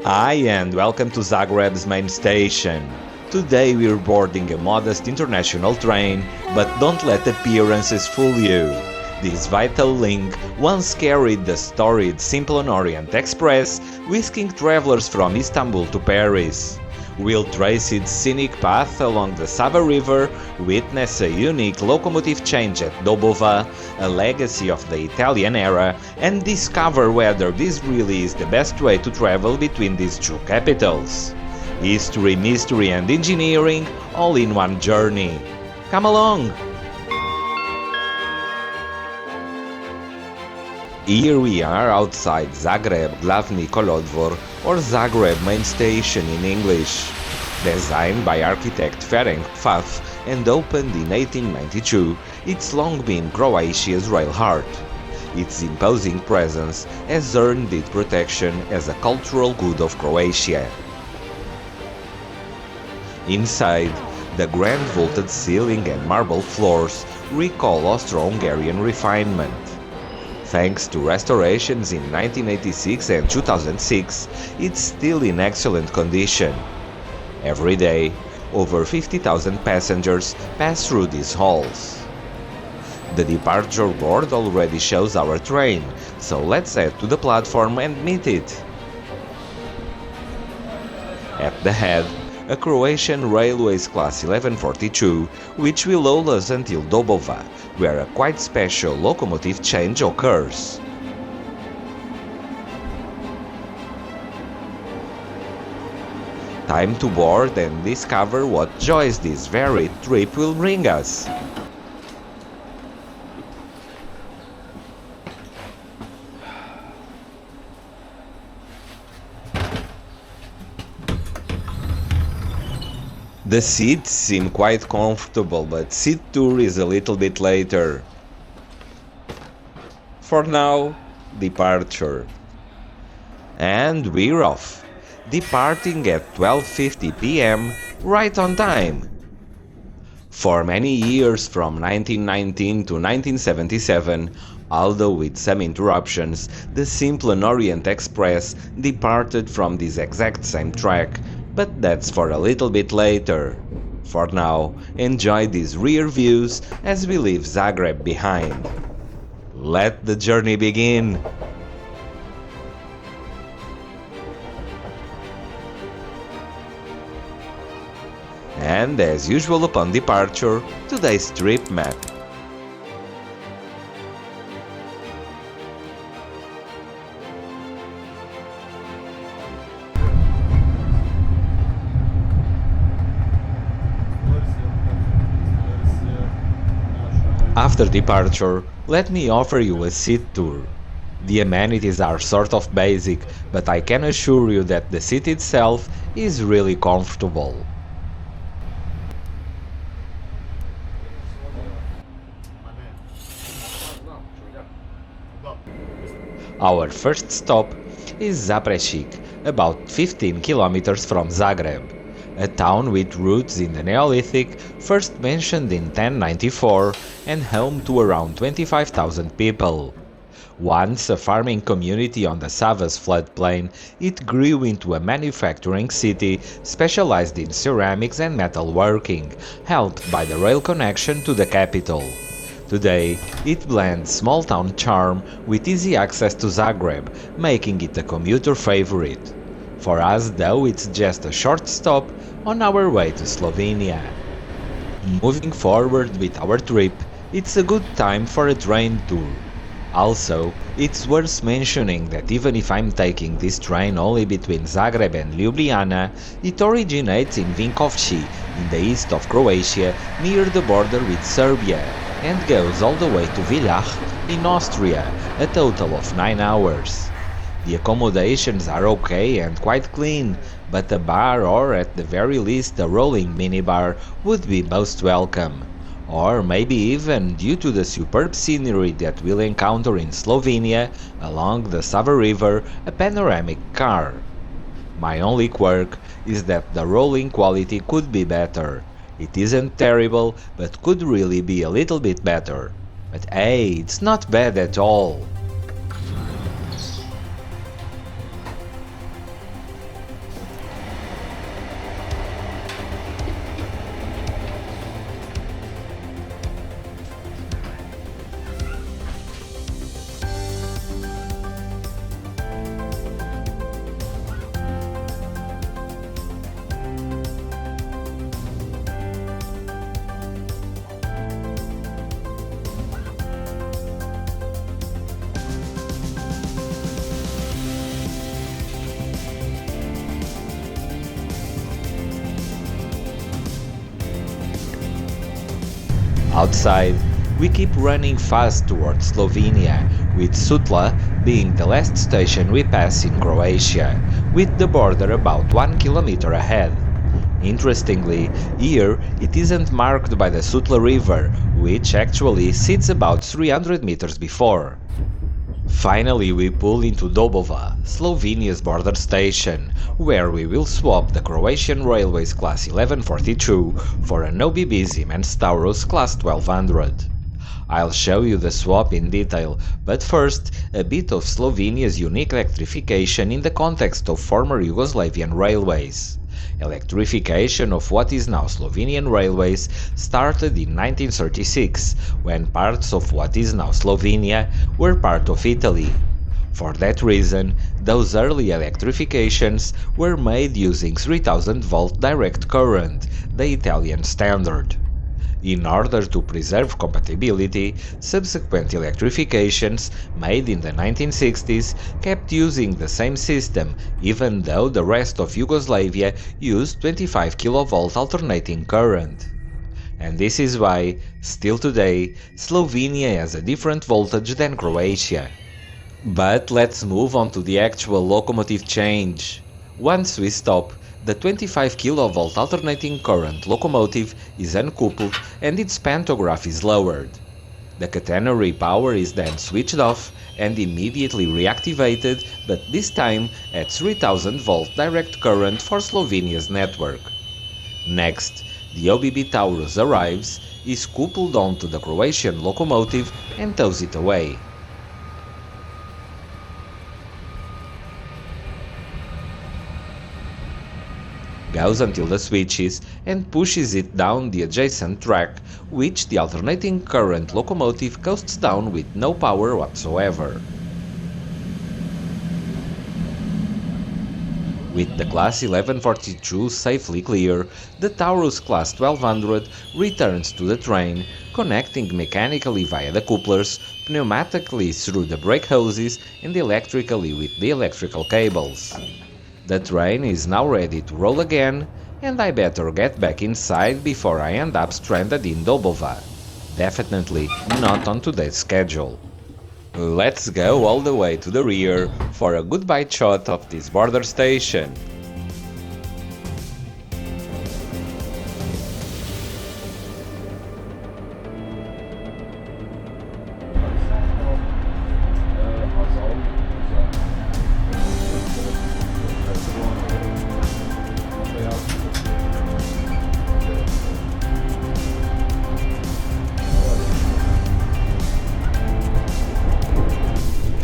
Hi and welcome to Zagreb's main station. Today we're boarding a modest international train, but don't let appearances fool you. This vital link once carried the storied Simplon Orient Express, whisking travelers from Istanbul to Paris. We'll trace its scenic path along the Sava River, witness a unique locomotive change at Dobova, a legacy of the Italian era, and discover whether this really is the best way to travel between these two capitals. History, mystery and engineering all in one journey. Come along! Here we are outside Zagreb Glavni Kolodvor, or Zagreb main station in English. Designed by architect Ferenc Pfaff and opened in 1892, it's long been Croatia's rail heart. Its imposing presence has earned it protection as a cultural good of Croatia. Inside, the grand vaulted ceiling and marble floors recall Austro-Hungarian refinement. Thanks to restorations in 1986 and 2006, it's still in excellent condition. Every day, over 50,000 passengers pass through these halls. The departure board already shows our train, so let's head to the platform and meet it. At the head, a Croatian Railways Class 1142, which will hold us until Dobova, where a quite special locomotive change occurs. Time to board and discover what joys this varied trip will bring us. The seats seem quite comfortable, but seat tour is a little bit later. For now, departure. And we're off, departing at 12:50 p.m. right on time. For many years from 1919 to 1977, although with some interruptions, the Simplon Orient Express departed from this exact same track, but that's for a little bit later. For now, enjoy these rear views as we leave Zagreb behind. Let the journey begin! And as usual upon departure, today's trip map. After departure, let me offer you a seat tour. The amenities are sort of basic, but I can assure you that the seat itself is really comfortable. Our first stop is Zaprešik, about 15 kilometers from Zagreb, a town with roots in the Neolithic, first mentioned in 1094 and home to around 25,000 people. Once a farming community on the Sava's floodplain, it grew into a manufacturing city specialized in ceramics and metalworking, helped by the rail connection to the capital. Today, it blends small-town charm with easy access to Zagreb, making it a commuter favorite. For us, though, it's just a short stop on our way to Slovenia. Moving forward with our trip, it's a good time for a train tour. Also, it's worth mentioning that even if I'm taking this train only between Zagreb and Ljubljana, it originates in Vinkovci, in the east of Croatia, near the border with Serbia, and goes all the way to Villach in Austria, a total of 9 hours. The accommodations are okay and quite clean, but a bar or at the very least a rolling minibar would be most welcome. Or maybe even, due to the superb scenery that we'll encounter in Slovenia along the Sava River, a panoramic car. My only quirk is that the rolling quality could be better. It isn't terrible, but could really be a little bit better. But hey, it's not bad at all. Outside, we keep running fast towards Slovenia, with Sutla being the last station we pass in Croatia, with the border about 1 kilometer ahead. Interestingly, here it isn't marked by the Sutla River, which actually sits about 300 meters before. Finally, we pull into Dobova, Slovenia's border station, where we will swap the Croatian Railways Class 1142 for an OBB Siemens Taurus Class 1200. I'll show you the swap in detail, but first, a bit of Slovenia's unique electrification in the context of former Yugoslavian railways. Electrification of what is now Slovenian railways started in 1936, when parts of what is now Slovenia were part of Italy. For that reason, those early electrifications were made using 3000-volt direct current, the Italian standard. In order to preserve compatibility, subsequent electrifications, made in the 1960s, kept using the same system, even though the rest of Yugoslavia used 25 kV alternating current. And this is why, still today, Slovenia has a different voltage than Croatia. But let's move on to the actual locomotive change. Once we stop, the 25 kV alternating current locomotive is uncoupled and its pantograph is lowered. The catenary power is then switched off and immediately reactivated, but this time at 3000-volt direct current for Slovenia's network. Next, the OBB Taurus arrives, is coupled onto the Croatian locomotive and tows it away. Goes until the switches and pushes it down the adjacent track, which the alternating current locomotive coasts down with no power whatsoever. With the Class 1142 safely clear, the Taurus Class 1200 returns to the train, connecting mechanically via the couplers, pneumatically through the brake hoses and electrically with the electrical cables. The train is now ready to roll again, and I better get back inside before I end up stranded in Dobova. Definitely not on today's schedule. Let's go all the way to the rear for a goodbye shot of this border station.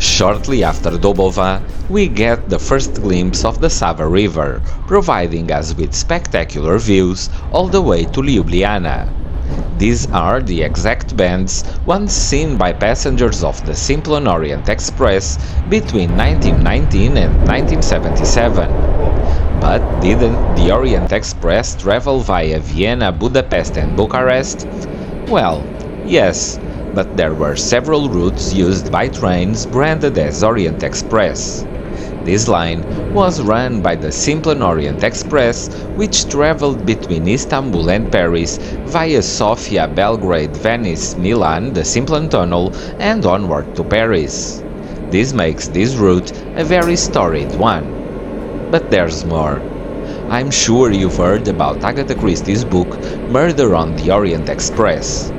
Shortly after Dobova, we get the first glimpse of the Sava River, providing us with spectacular views all the way to Ljubljana. These are the exact bends once seen by passengers of the Simplon Orient Express between 1919 and 1977. But didn't the Orient Express travel via Vienna, Budapest and Bucharest? Well, yes, but there were several routes used by trains branded as Orient Express. This line was run by the Simplon Orient Express, which traveled between Istanbul and Paris via Sofia, Belgrade, Venice, Milan, the Simplon Tunnel, and onward to Paris. This makes this route a very storied one. But there's more. I'm sure you've heard about Agatha Christie's book Murder on the Orient Express.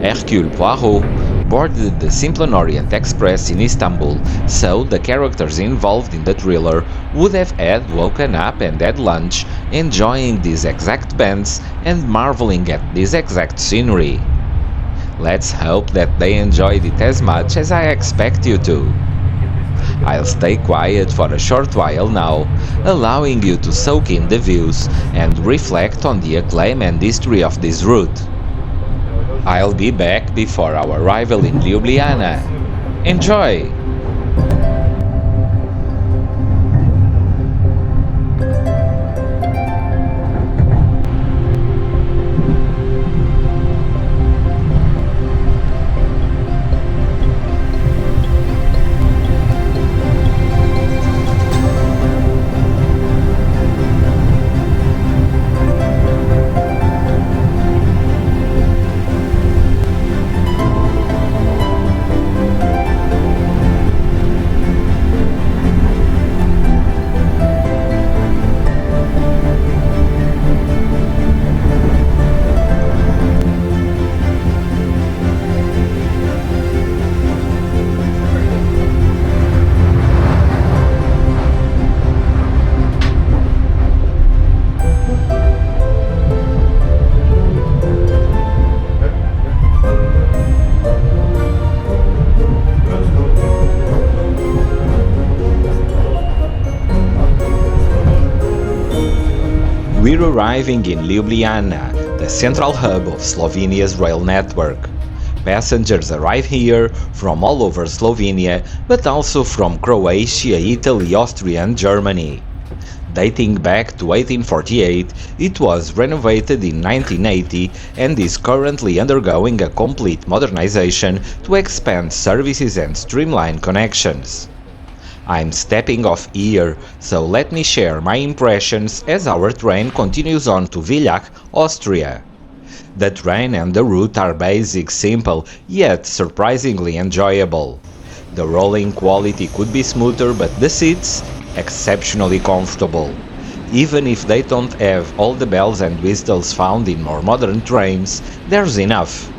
Hercule Poirot boarded the Simplon Orient Express in Istanbul, so the characters involved in the thriller would have had woken up and had lunch, enjoying these exact bends and marveling at this exact scenery. Let's hope that they enjoyed it as much as I expect you to. I'll stay quiet for a short while now, allowing you to soak in the views and reflect on the acclaim and history of this route. I'll be back before our arrival in Ljubljana. Enjoy! We're arriving in Ljubljana, the central hub of Slovenia's rail network. Passengers arrive here from all over Slovenia, but also from Croatia, Italy, Austria and Germany. Dating back to 1848, it was renovated in 1980 and is currently undergoing a complete modernization to expand services and streamline connections. I'm stepping off here, so let me share my impressions as our train continues on to Villach, Austria. The train and the route are basic, simple, yet surprisingly enjoyable. The rolling quality could be smoother, but the seats, exceptionally comfortable. Even if they don't have all the bells and whistles found in more modern trains, there's enough.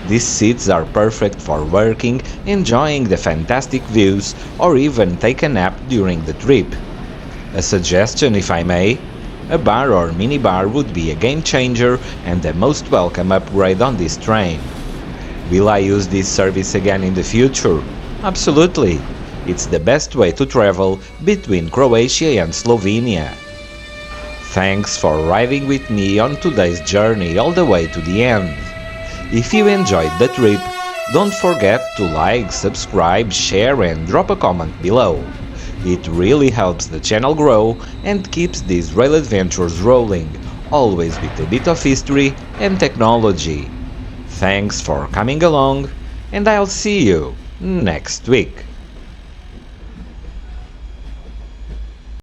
These seats are perfect for working, enjoying the fantastic views, or even take a nap during the trip. A suggestion, if I may? A bar or minibar would be a game changer and the most welcome upgrade on this train. Will I use this service again in the future? Absolutely. It's the best way to travel between Croatia and Slovenia. Thanks for riding with me on today's journey all the way to the end. If you enjoyed the trip, don't forget to like, subscribe, share and drop a comment below. It really helps the channel grow and keeps these rail adventures rolling, always with a bit of history and technology. Thanks for coming along, and I'll see you next week.